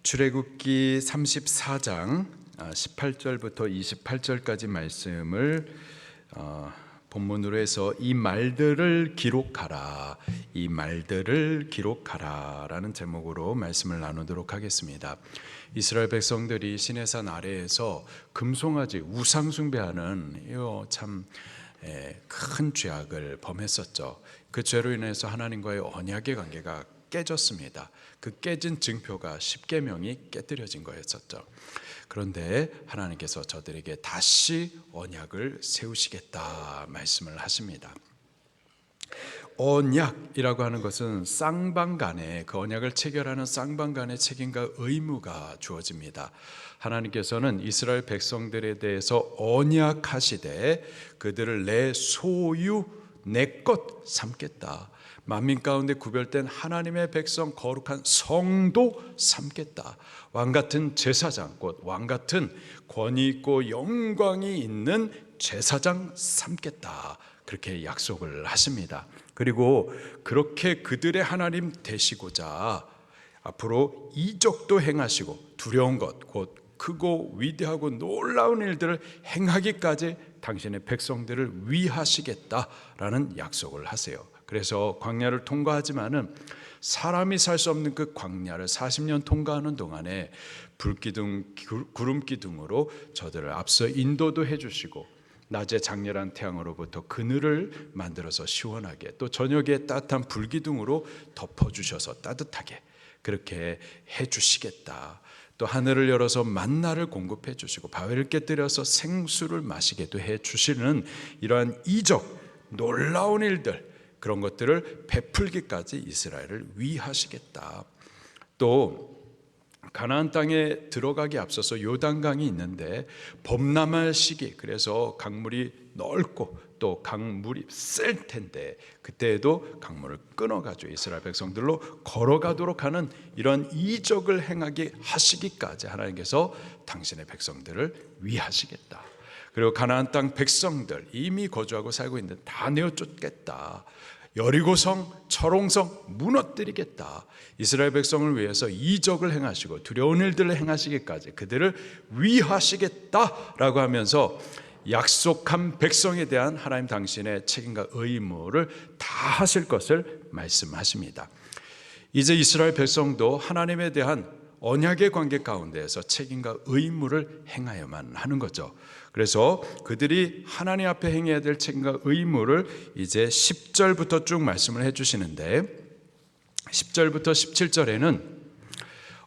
출애굽기 34장 18절부터 28절까지 말씀을 본문으로 해서 이 말들을 기록하라, 이 말들을 기록하라 라는 제목으로 말씀을 나누도록 하겠습니다. 이스라엘 백성들이 시내산 아래에서 금송아지 우상 숭배하는 참 큰 죄악을 범했었죠. 그 죄로 인해서 하나님과의 언약의 관계가 깨졌습니다. 그 깨진 증표가 십계명이 깨뜨려진 거였었죠. 그런데 하나님께서 저들에게 다시 언약을 세우시겠다 말씀을 하십니다. 언약이라고 하는 것은 쌍방간에, 그 언약을 체결하는 쌍방간의 책임과 의무가 주어집니다. 하나님께서는 이스라엘 백성들에 대해서 언약하시되 그들을 내 소유, 내 것 삼겠다. 만민 가운데 구별된 하나님의 백성, 거룩한 성도 삼겠다. 왕같은 제사장, 곧 왕같은 권위 있고 영광이 있는 제사장 삼겠다. 그렇게 약속을 하십니다. 그리고 그렇게 그들의 하나님 되시고자 앞으로 이적도 행하시고 두려운 것, 곧 크고 위대하고 놀라운 일들을 행하기까지 당신의 백성들을 위하시겠다라는 약속을 하세요. 그래서 광야를 통과하지만은 사람이 살 수 없는 그 광야를 40년 통과하는 동안에 불기둥, 구름기둥으로 저들을 앞서 인도도 해주시고 낮에 장렬한 태양으로부터 그늘을 만들어서 시원하게, 또 저녁에 따뜻한 불기둥으로 덮어주셔서 따뜻하게 그렇게 해주시겠다. 또 하늘을 열어서 만나를 공급해 주시고 바위를 깨뜨려서 생수를 마시게도 해 주시는 이러한 이적, 놀라운 일들, 그런 것들을 베풀기까지 이스라엘을 위하시겠다. 또 가나안 땅에 들어가기 앞서서 요단강이 있는데 범람할 시기, 그래서 강물이 넓고 또 강물이 쓸 텐데 그때에도 강물을 끊어가지고 이스라엘 백성들로 걸어가도록 하는 이런 이적을 행하게 하시기까지 하나님께서 당신의 백성들을 위하시겠다. 그리고 가나안 땅 백성들 이미 거주하고 살고 있는데 다 내어 쫓겠다. 여리고성, 철옹성 무너뜨리겠다. 이스라엘 백성을 위해서 이적을 행하시고 두려운 일들을 행하시기까지 그들을 위하시겠다라고 하면서 약속한 백성에 대한 하나님 당신의 책임과 의무를 다 하실 것을 말씀하십니다. 이제 이스라엘 백성도 하나님에 대한 언약의 관계 가운데에서 책임과 의무를 행하여만 하는 거죠. 그래서 그들이 하나님 앞에 행해야 될 책임과 의무를 이제 10절부터 쭉 말씀을 해주시는데 10절부터 17절에는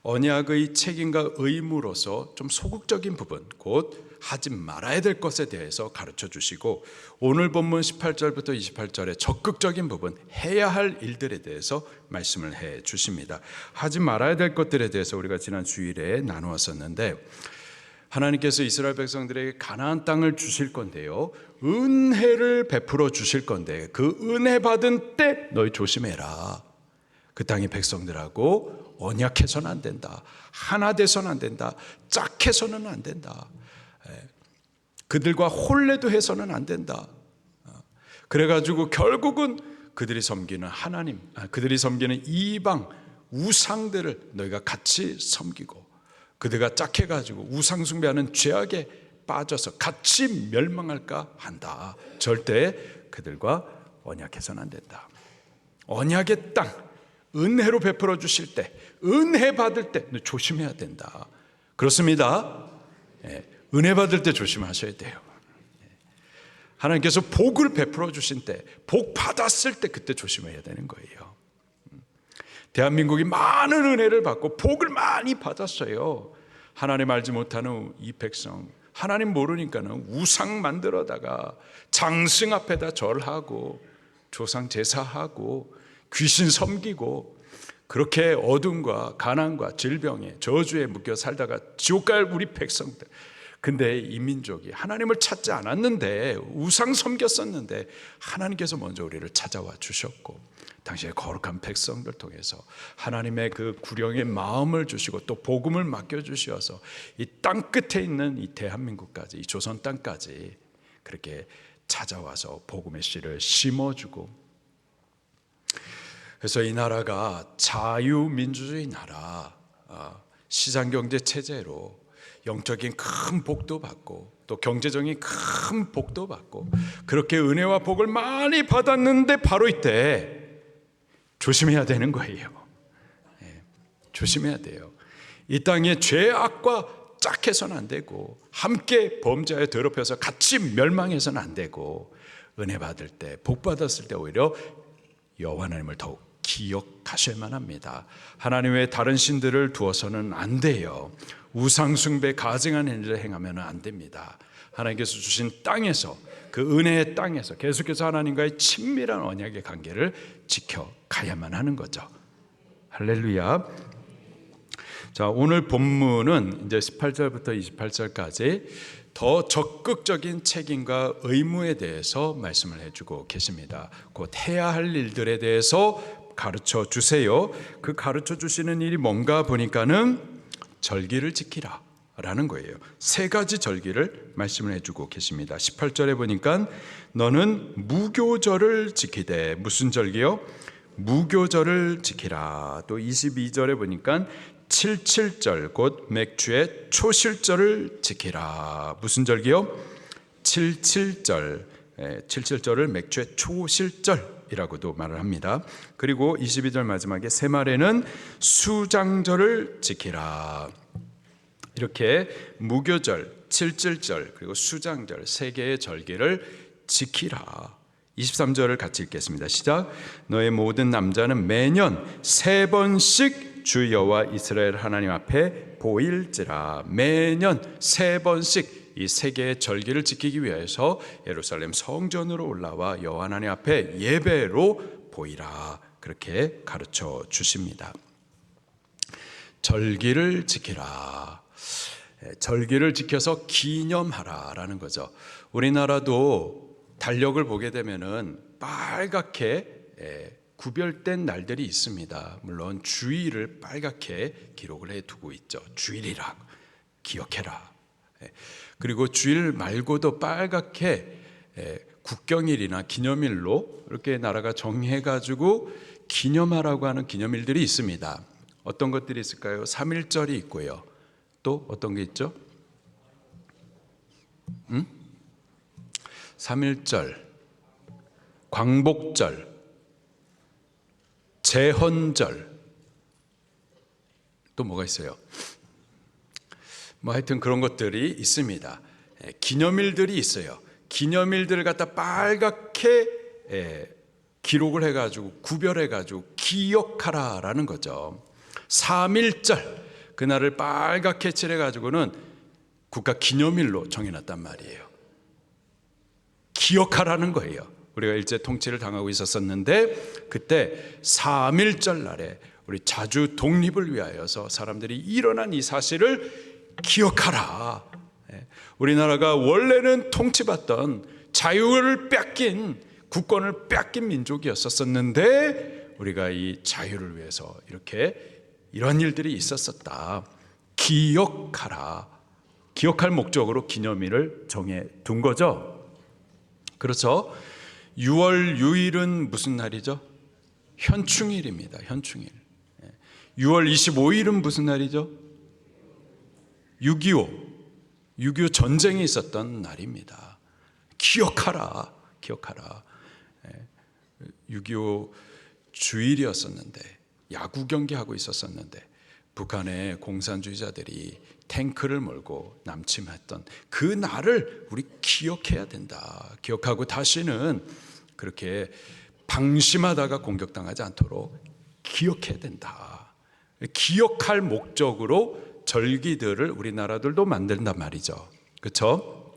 언약의 책임과 의무로서 좀 소극적인 부분, 곧 하지 말아야 될 것에 대해서 가르쳐 주시고, 오늘 본문 18절부터 28절의 적극적인 부분, 해야 할 일들에 대해서 말씀을 해 주십니다. 하지 말아야 될 것들에 대해서 우리가 지난 주일에 나누었었는데, 하나님께서 이스라엘 백성들에게 가나안 땅을 주실 건데요, 은혜를 베풀어 주실 건데 그 은혜 받은 때 너희 조심해라. 그 땅의 백성들하고 언약해서는 안 된다. 하나 돼서는 안 된다. 짝해서는 안 된다. 그들과 혼례도 해서는 안 된다. 그래가지고 결국은 그들이 섬기는 하나님, 그들이 섬기는 이방 우상들을 너희가 같이 섬기고, 그들과 짝해가지고 우상 숭배하는 죄악에 빠져서 같이 멸망할까 한다. 절대 그들과 언약해서는 안 된다. 언약의 땅, 은혜로 베풀어 주실 때, 은혜 받을 때 조심해야 된다. 그렇습니다. 은혜 받을 때 조심하셔야 돼요. 하나님께서 복을 베풀어 주신 때, 복 받았을 때 그때 조심해야 되는 거예요. 대한민국이 많은 은혜를 받고 복을 많이 받았어요. 하나님 알지 못하는 이 백성, 하나님 모르니까는 우상 만들어다가 장승 앞에다 절하고 조상 제사하고 귀신 섬기고 그렇게 어둠과 가난과 질병에 저주에 묶여 살다가 지옥 갈 우리 백성들. 근데 이 민족이 하나님을 찾지 않았는데 우상 섬겼었는데 하나님께서 먼저 우리를 찾아와 주셨고 당신의 거룩한 백성들 통해서 하나님의 그 구령의 마음을 주시고 또 복음을 맡겨주셔서 이 땅 끝에 있는 이 대한민국까지, 이 조선 땅까지 그렇게 찾아와서 복음의 씨를 심어주고, 그래서 이 나라가 자유민주주의 나라, 시장 경제 체제로 영적인 큰 복도 받고 또 경제적인 큰 복도 받고 그렇게 은혜와 복을 많이 받았는데 바로 이때 조심해야 되는 거예요. 조심해야 돼요. 이 땅에 죄악과 짝해서는 안 되고 함께 범죄하여 더럽혀서 같이 멸망해서는 안 되고 은혜 받을 때 복 받았을 때 오히려 여호와 하나님을 더욱 기억하셔야만 합니다. 하나님 외에 다른 신들을 두어서는 안 돼요. 우상 숭배 가증한 행위를 행하면 안 됩니다. 하나님께서 주신 땅에서 그 은혜의 땅에서 계속해서 하나님과의 친밀한 언약의 관계를 지켜가야만 하는 거죠. 할렐루야. 자, 오늘 본문은 이제 18절부터 28절까지 더 적극적인 책임과 의무에 대해서 말씀을 해주고 계십니다. 곧 해야 할 일들에 대해서 가르쳐 주세요. 그 가르쳐 주시는 일이 뭔가 보니까는 절기를 지키라 라는 거예요. 세 가지 절기를 말씀을 해주고 계십니다. 18절에 보니까 너는 무교절을 지키되, 무슨 절기요? 무교절을 지키라. 또 22절에 보니까 77절 곧 맥주의 초실절을 지키라. 무슨 절기요? 77절. 77절을 맥주의 초실절이라고도 말을 합니다. 그리고 22절 마지막에 새말에는 수장절을 지키라. 이렇게 무교절, 77절 그리고 수장절 세 개의 절기를 지키라. 23절을 같이 읽겠습니다. 시작. 너의 모든 남자는 매년 3번씩 주 여호와 이스라엘 하나님 앞에 보일지라. 매년 3번씩 이 세 개의 절기를 지키기 위해서 예루살렘 성전으로 올라와 여호와 하나님 앞에 예배로 보이라. 그렇게 가르쳐 주십니다. 절기를 지키라. 절기를 지켜서 기념하라라는 거죠. 우리나라도 달력을 보게 되면은 빨갛게 구별된 날들이 있습니다. 물론 주일을 빨갛게 기록을 해두고 있죠. 주일이라 기억해라. 그리고 주일 말고도 빨갛게 국경일이나 기념일로 이렇게 나라가 정해가지고 기념하라고 하는 기념일들이 있습니다. 어떤 것들이 있을까요? 3.1절이 있고요. 또 어떤 게 있죠? 3.1절, 광복절, 제헌절, 또 뭐가 있어요? 뭐 하여튼 그런 것들이 있습니다. 기념일들이 있어요. 기념일들을 갖다 빨갛게 기록을 해가지고 구별해가지고 기억하라라는 거죠. 3.1절 그날을 빨갛게 칠해가지고는 국가 기념일로 정해놨단 말이에요. 기억하라는 거예요. 우리가 일제 통치를 당하고 있었었는데 그때 3.1절 날에 우리 자주 독립을 위하여서 사람들이 일어난 이 사실을 기억하라. 우리나라가 원래는 통치받던 자유를 뺏긴 국권을 뺏긴 민족이었었는데 우리가 이 자유를 위해서 이렇게 이런 일들이 있었었다. 기억하라. 기억할 목적으로 기념일을 정해 둔 거죠. 그렇죠. 6월 6일은 무슨 날이죠? 현충일입니다. 현충일. 6월 25일은 무슨 날이죠? 6.25 전쟁이 있었던 날입니다. 기억하라. 기억하라. 6.25 주일이었었는데 야구 경기하고 있었었는데 북한의 공산주의자들이 탱크를 몰고 남침했던 그 날을 우리 기억해야 된다. 기억하고 다시는 그렇게 방심하다가 공격당하지 않도록 기억해야 된다. 기억할 목적으로 절기들을 우리나라들도 만든단 말이죠. 그렇죠?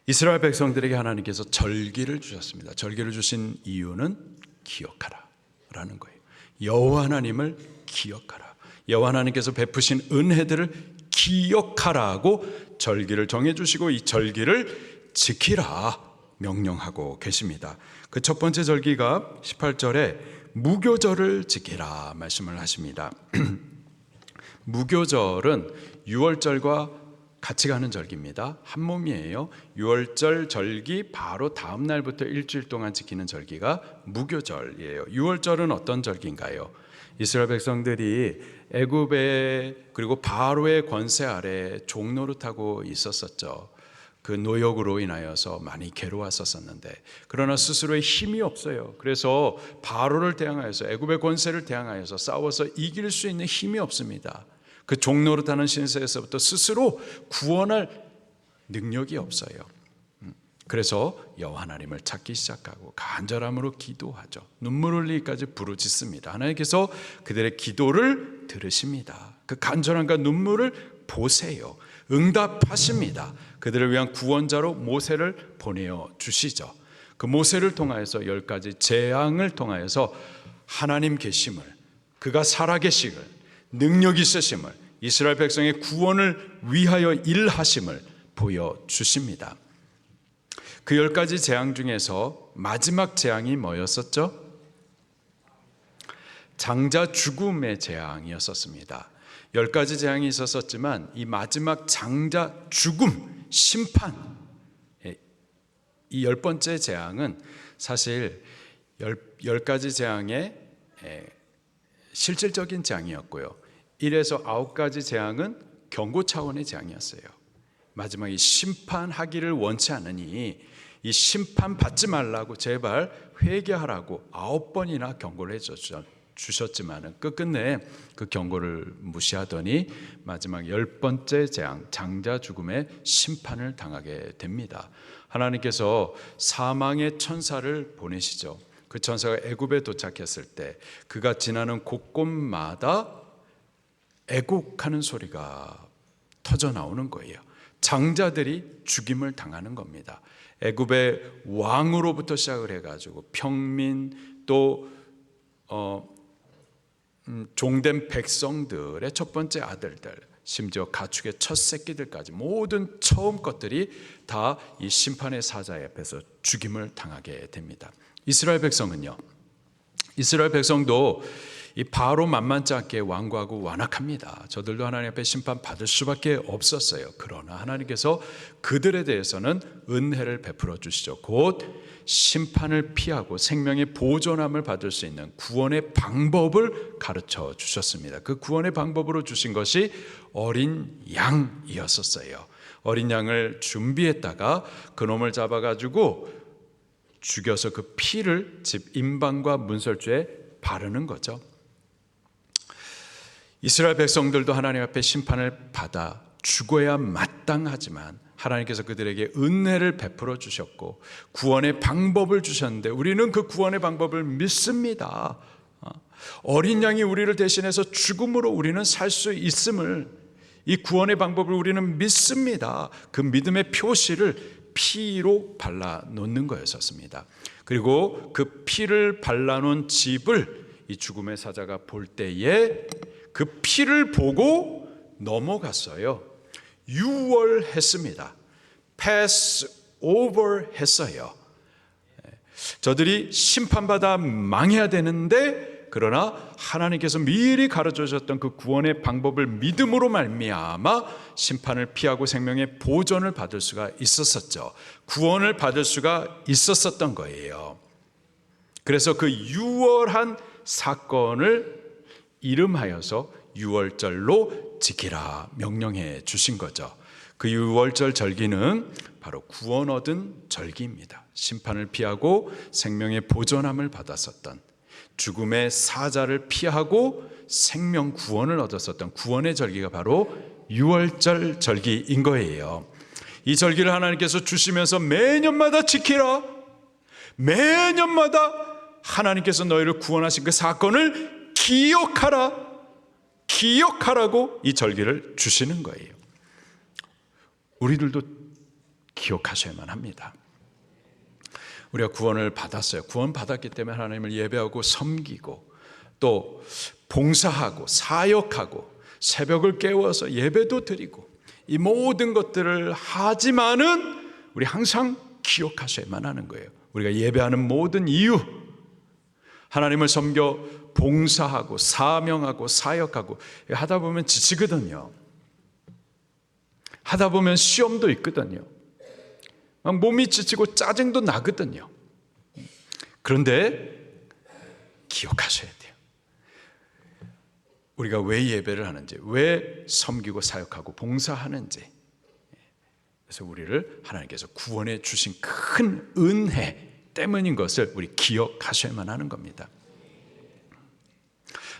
이스라엘 백성들에게 하나님께서 절기를 주셨습니다. 절기를 주신 이유는 기억하라 라는 거예요. 여호와 하나님을 기억하라. 여호와 하나님께서 베푸신 은혜들을 기억하라고 절기를 정해주시고 이 절기를 지키라 명령하고 계십니다. 그 첫 번째 절기가 18절에 무교절을 지키라 말씀을 하십니다. 무교절은 6월절과 같이 가는 절기입니다. 한 몸이에요. 6월절 절기 바로 다음 날부터 일주일 동안 지키는 절기가 무교절이에요. 6월절은 어떤 절기인가요? 이스라엘 백성들이 애굽의 그리고 바로의 권세 아래 종노릇하고 있었었죠. 그 노역으로 인하여서 많이 괴로웠었는데, 그러나 스스로의 힘이 없어요. 그래서 바로를 대항하여서, 애굽의 권세를 대항하여서 싸워서 이길 수 있는 힘이 없습니다. 그 종노릇하는 신세에서부터 스스로 구원할 능력이 없어요. 그래서 여호와 하나님을 찾기 시작하고 간절함으로 기도하죠. 눈물 흘리기까지 부르짖습니다. 하나님께서 그들의 기도를 들으십니다. 그 간절함과 눈물을 보세요. 응답하십니다. 그들을 위한 구원자로 모세를 보내어 주시죠. 그 모세를 통하여서 10가지 재앙을 통하여서 하나님 계심을, 그가 살아계심을, 능력 있으심을, 이스라엘 백성의 구원을 위하여 일하심을 보여주십니다. 그 10가지 재앙 중에서 마지막 재앙이 뭐였었죠? 장자 죽음의 재앙이었었습니다. 10가지 재앙이 있었지만 이 마지막 장자 죽음, 심판, 이 10번째 재앙은 사실 10가지 재앙의 실질적인 재앙이었고요. 1에서 9가지 재앙은 경고 차원의 재앙이었어요. 마지막에 심판하기를 원치 않으니 이 심판 받지 말라고 제발 회개하라고 9번이나 경고를 해주셨지만 끝끝내 그 경고를 무시하더니 마지막 10번째 재앙, 장자 죽음의 심판을 당하게 됩니다. 하나님께서 사망의 천사를 보내시죠. 그 천사가 애굽에 도착했을 때 그가 지나는 곳곳마다 애곡하는 소리가 터져 나오는 거예요. 장자들이 죽임을 당하는 겁니다. 애굽의 왕으로부터 시작을 해가지고 평민, 또 종된 백성들의 첫 번째 아들들, 심지어 가축의 첫 새끼들까지 모든 처음 것들이 다 이 심판의 사자 옆에서 죽임을 당하게 됩니다. 이스라엘 백성은요, 이스라엘 백성도 이 바로 만만치 않게 완고하고 완악합니다. 저들도 하나님 앞에 심판 받을 수밖에 없었어요. 그러나 하나님께서 그들에 대해서는 은혜를 베풀어 주시죠. 곧 심판을 피하고 생명의 보존함을 받을 수 있는 구원의 방법을 가르쳐 주셨습니다. 그 구원의 방법으로 주신 것이 어린 양이었었어요. 어린 양을 준비했다가 그놈을 잡아가지고 죽여서 그 피를 집 임방과 문설주에 바르는 거죠. 이스라엘 백성들도 하나님 앞에 심판을 받아 죽어야 마땅하지만 하나님께서 그들에게 은혜를 베풀어 주셨고 구원의 방법을 주셨는데 우리는 그 구원의 방법을 믿습니다. 어린 양이 우리를 대신해서 죽음으로 우리는 살 수 있음을, 이 구원의 방법을 우리는 믿습니다. 그 믿음의 표시를 피로 발라놓는 거였었습니다. 그리고 그 피를 발라놓은 집을 이 죽음의 사자가 볼 때에 그 피를 보고 넘어갔어요. 유월했습니다. pass over 했어요. 저들이 심판받아 망해야 되는데, 그러나 하나님께서 미리 가르쳐 주셨던 그 구원의 방법을 믿음으로 말미암아 심판을 피하고 생명의 보존을 받을 수가 있었었죠. 구원을 받을 수가 있었었던 거예요. 그래서 그 유월한 사건을 이름하여서 유월절로 지키라 명령해 주신 거죠. 그 유월절 절기는 바로 구원 얻은 절기입니다. 심판을 피하고 생명의 보존함을 받았었던, 죽음의 사자를 피하고 생명 구원을 얻었었던 구원의 절기가 바로 유월절 절기인 거예요. 이 절기를 하나님께서 주시면서 매년마다 지키라, 매년마다 하나님께서 너희를 구원하신 그 사건을 기억하라고 이 절기를 주시는 거예요. 우리들도 기억하셔야만 합니다. 우리가 구원을 받았어요. 구원 받았기 때문에 하나님을 예배하고 섬기고 또 봉사하고 사역하고 새벽을 깨워서 예배도 드리고 이 모든 것들을 하지만은 우리 항상 기억하셔야만 하는 거예요. 우리가 예배하는 모든 이유, 하나님을 섬겨 봉사하고 사명하고 사역하고 하다 보면 지치거든요. 하다 보면 시험도 있거든요. 막 몸이 지치고 짜증도 나거든요. 그런데 기억하셔야 돼요. 우리가 왜 예배를 하는지, 왜 섬기고 사역하고 봉사하는지, 그래서 우리를 하나님께서 구원해 주신 큰 은혜 때문인 것을 우리 기억하셔야만 하는 겁니다.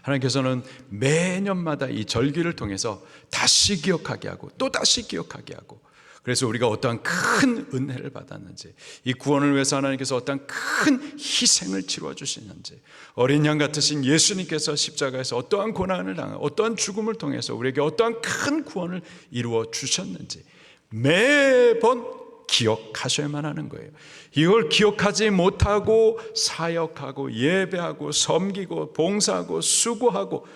하나님께서는 매년마다 이 절기를 통해서 다시 기억하게 하고 또 다시 기억하게 하고, 그래서 우리가 어떠한 큰 은혜를 받았는지, 이 구원을 위해서 하나님께서 어떠한 큰 희생을 치루어 주시는지, 어린 양 같으신 예수님께서 십자가에서 어떠한 고난을 당하고 어떠한 죽음을 통해서 우리에게 어떠한 큰 구원을 이루어 주셨는지 매번 기억하셔야만 하는 거예요. 이걸 기억하지 못하고 사역하고 예배하고 섬기고 봉사하고 수고하고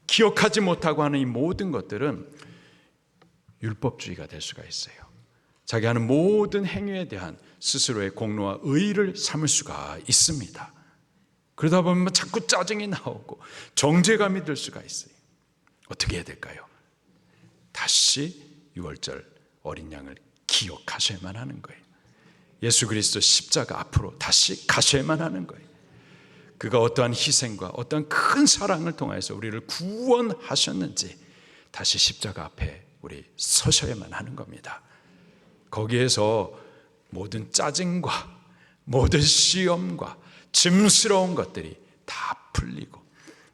기억하지 못하고 하는 이 모든 것들은 율법주의가 될 수가 있어요. 자기 하는 모든 행위에 대한 스스로의 공로와 의의를 삼을 수가 있습니다. 그러다 보면 자꾸 짜증이 나오고 정죄감이 들 수가 있어요. 어떻게 해야 될까요? 다시 6월절 어린 양을 기억하셔야만 하는 거예요. 예수 그리스도 십자가 앞으로 다시 가셔야만 하는 거예요. 그가 어떠한 희생과 어떠한 큰 사랑을 통해서 우리를 구원하셨는지 다시 십자가 앞에 우리 서셔야만 하는 겁니다. 거기에서 모든 짜증과 모든 시험과 짐스러운 것들이 다 풀리고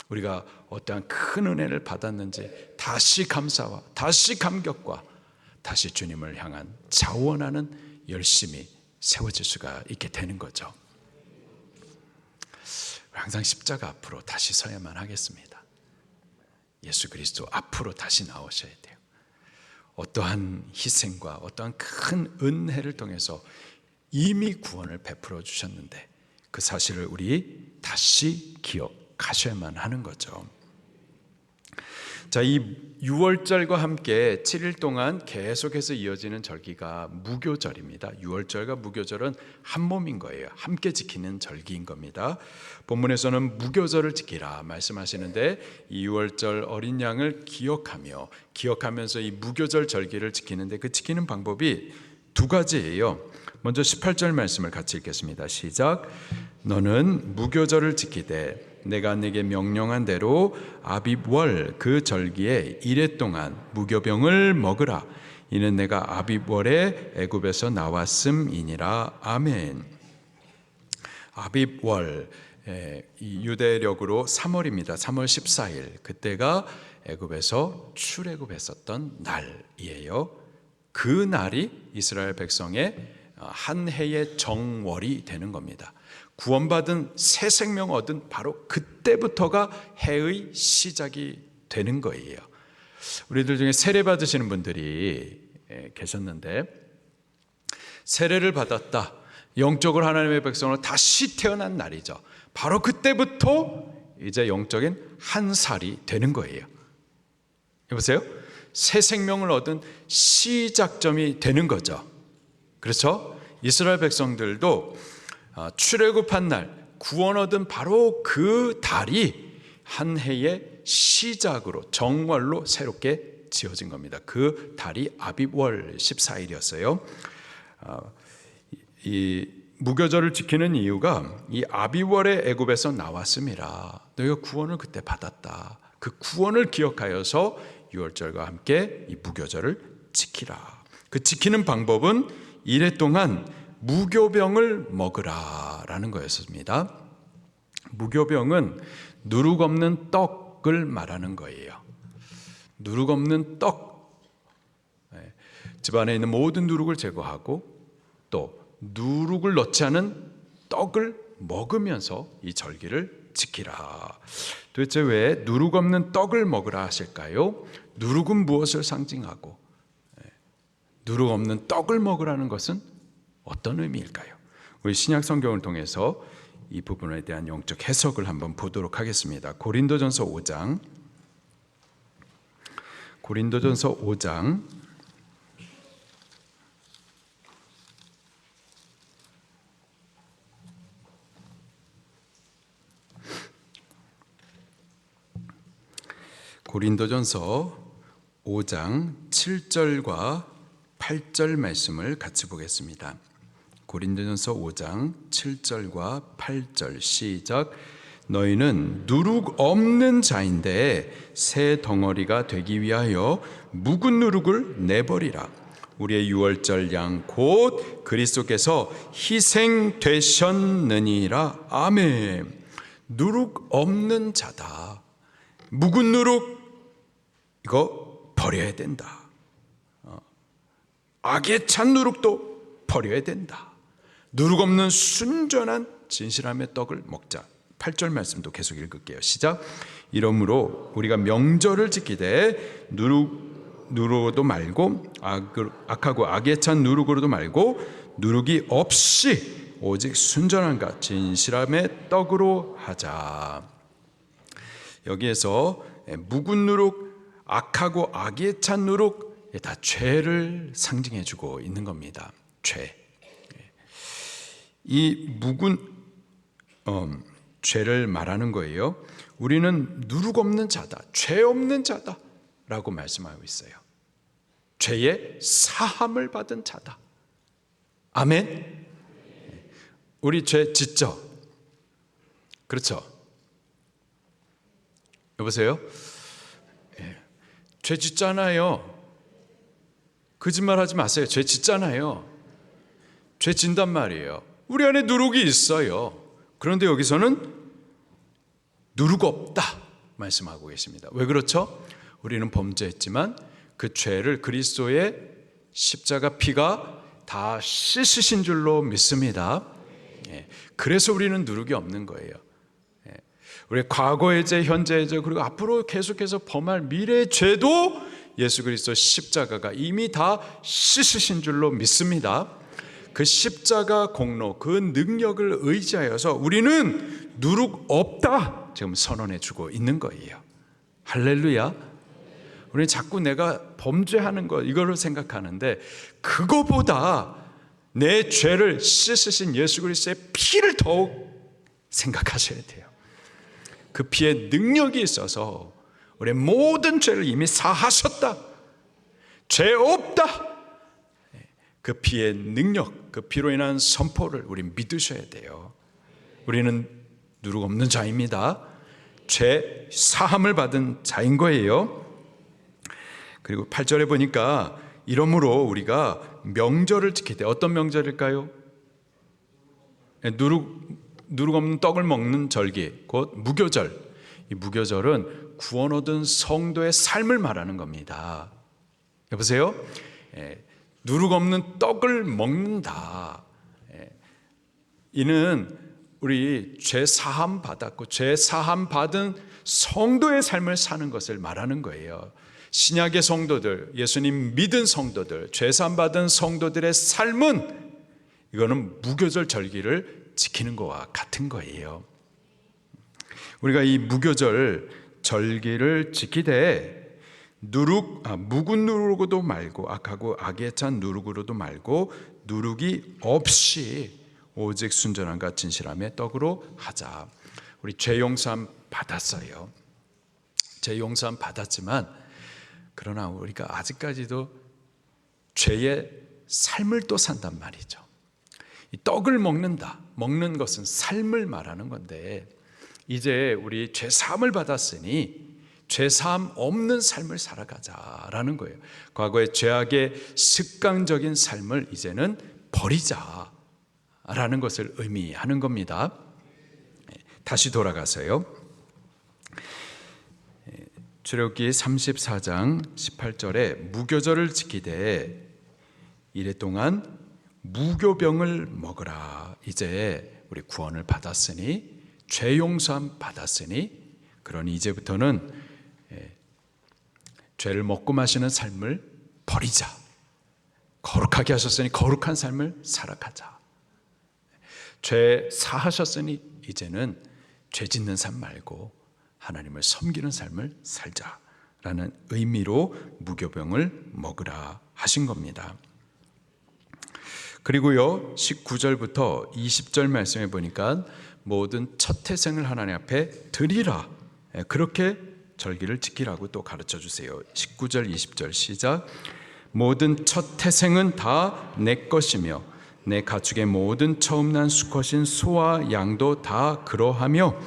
우리가 어떠한 큰 은혜를 받았는지 다시 감사와 다시 감격과 다시 주님을 향한 자원하는 열심이 세워질 수가 있게 되는 거죠. 항상 십자가 앞으로 다시 서야만 하겠습니다. 예수 그리스도 앞으로 다시 나오셔야 돼요. 어떠한 희생과 어떠한 큰 은혜를 통해서 이미 구원을 베풀어 주셨는데 그 사실을 우리 다시 기억하셔야만 하는 거죠. 자, 이 6월절과 함께 7일 동안 계속해서 이어지는 절기가 무교절입니다. 6월절과 무교절은 한 몸인 거예요. 함께 지키는 절기인 겁니다. 본문에서는 무교절을 지키라 말씀하시는데 이 6월절 어린 양을 기억하면서 이 무교절 절기를 지키는데 그 지키는 방법이 두 가지예요. 먼저 18절 말씀을 같이 읽겠습니다. 시작. 너는 무교절을 지키되 내가 내게 명령한 대로 아빕월 그 절기에 이레 동안 무교병을 먹으라. 이는 내가 아빕월에 애굽에서 나왔음이니라. 아멘. 아빕월, 이 유대력으로 3월입니다. 3월 14일 그때가 애굽에서 출애굽했었던 날이에요. 그 날이 이스라엘 백성의 한 해의 정월이 되는 겁니다. 구원받은 새 생명 얻은 바로 그때부터가 해의 시작이 되는 거예요. 우리들 중에 세례 받으시는 분들이 계셨는데 세례를 받았다, 영적으로 하나님의 백성으로 다시 태어난 날이죠. 바로 그때부터 이제 영적인 한 살이 되는 거예요. 여보세요? 새 생명을 얻은 시작점이 되는 거죠. 그렇죠? 이스라엘 백성들도 출애굽한 날 구원 얻은 바로 그 달이 한 해의 시작으로 정월로 새롭게 지어진 겁니다. 그 달이 아빕월 14일이었어요. 이 무교절을 지키는 이유가 이 아비월의 애굽에서 나왔음이라. 너희가 구원을 그때 받았다. 그 구원을 기억하여서 6월절과 함께 이 무교절을 지키라. 그 지키는 방법은 이래 동안 무교병을 먹으라라는 거였습니다. 무교병은 누룩 없는 떡을 말하는 거예요. 누룩 없는 떡. 집안에 있는 모든 누룩을 제거하고 또 누룩을 넣지 않은 떡을 먹으면서 이 절기를 지키라. 도대체 왜 누룩 없는 떡을 먹으라 하실까요? 누룩은 무엇을 상징하고 누룩 없는 떡을 먹으라는 것은 어떤 의미일까요? 우리 신약 성경을 통해서 이 부분에 대한 영적 해석을 한번 보도록 하겠습니다. 고린도전서 5장 고린도전서 5장 7절과 8절 말씀을 같이 보겠습니다. 고린도전서 5장 7절과 8절 시작. 너희는 누룩 없는 자인데 새 덩어리가 되기 위하여 묵은 누룩을 내버리라. 우리의 유월절 양 곧 그리스도께서 희생되셨느니라. 아멘. 누룩 없는 자다. 묵은 누룩 이거 버려야 된다. 악에 찬 누룩도 버려야 된다. 누룩 없는 순전한 진실함의 떡을 먹자. 8절 말씀도 계속 읽을게요. 시작. 이러므로 우리가 명절을 지키되 누룩으로도 말고 악하고 악에 찬 누룩으로도 말고 누룩이 없이 오직 순전함과 진실함의 떡으로 하자. 여기에서 묵은 누룩, 악하고 악에 찬 누룩 다 죄를 상징해주고 있는 겁니다. 죄. 이 묵은 죄를 말하는 거예요. 우리는 누룩 없는 자다, 죄 없는 자다라고 말씀하고 있어요. 죄의 사함을 받은 자다. 아멘. 우리 죄 짓죠? 그렇죠? 여보세요? 죄 짓잖아요. 거짓말하지 마세요. 죄 짓잖아요. 죄 진단 말이에요. 우리 안에 누룩이 있어요. 그런데 여기서는 누룩 없다 말씀하고 계십니다. 왜 그렇죠? 우리는 범죄했지만 그 죄를 그리스도의 십자가 피가 다 씻으신 줄로 믿습니다. 그래서 우리는 누룩이 없는 거예요. 우리 과거의 죄, 현재의 죄, 그리고 앞으로 계속해서 범할 미래의 죄도 예수 그리스도 십자가가 이미 다 씻으신 줄로 믿습니다. 그 십자가 공로, 그 능력을 의지하여서 우리는 누룩 없다 지금 선언해 주고 있는 거예요. 할렐루야. 우리는 자꾸 내가 범죄하는 것 이거를 생각하는데 그거보다 내 죄를 씻으신 예수 그리스도의 피를 더욱 생각하셔야 돼요. 그 피의 능력이 있어서 우리의 모든 죄를 이미 사하셨다. 죄 없다. 그 피의 능력, 그 피로 인한 선포를 우리 믿으셔야 돼요. 우리는 누룩 없는 자입니다. 죄 사함을 받은 자인 거예요. 그리고 8절에 보니까 이러므로 우리가 명절을 지킬 때 어떤 명절일까요? 누룩 없는 떡을 먹는 절기, 곧 무교절. 이 무교절은 구원 얻은 성도의 삶을 말하는 겁니다. 여보세요? 누룩 없는 떡을 먹는다. 이는 우리 죄 사함 받았고 죄 사함 받은 성도의 삶을 사는 것을 말하는 거예요. 신약의 성도들, 예수님 믿은 성도들, 죄 사함 받은 성도들의 삶은 이거는 무교절 절기를 지키는 것과 같은 거예요. 우리가 이 무교절 절기를 지키되 묵은 누룩으로도 말고 악하고 악에 찬 누룩으로도 말고 누룩이 없이 오직 순전함과 진실함의 떡으로 하자. 우리 죄 용서함 받았어요. 죄 용서함 받았지만 그러나 우리가 아직까지도 죄의 삶을 또 산단 말이죠. 이 떡을 먹는다. 먹는 것은 삶을 말하는 건데 이제 우리 죄 사함을 받았으니 죄 사함 없는 삶을 살아가자라는 거예요. 과거의 죄악의 습관적인 삶을 이제는 버리자라는 것을 의미하는 겁니다. 다시 돌아가서요. 출애굽기 34장 18절에 무교절을 지키되 이래 동안 무교병을 먹으라. 이제 우리 구원을 받았으니 죄 용서함 받았으니 그러니 이제부터는 죄를 먹고 마시는 삶을 버리자. 거룩하게 하셨으니 거룩한 삶을 살아가자. 죄 사하셨으니 이제는 죄 짓는 삶 말고 하나님을 섬기는 삶을 살자라는 의미로 무교병을 먹으라 하신 겁니다. 그리고요 19절부터 20절 말씀해 보니까 모든 첫 태생을 하나님 앞에 드리라. 그렇게 절기를 지키라고 또 가르쳐 주세요. 19절 20절 시작. 모든 첫 태생은 다 내 것이며 내 가축의 모든 처음 난 수컷인 소와 양도 다 그러하며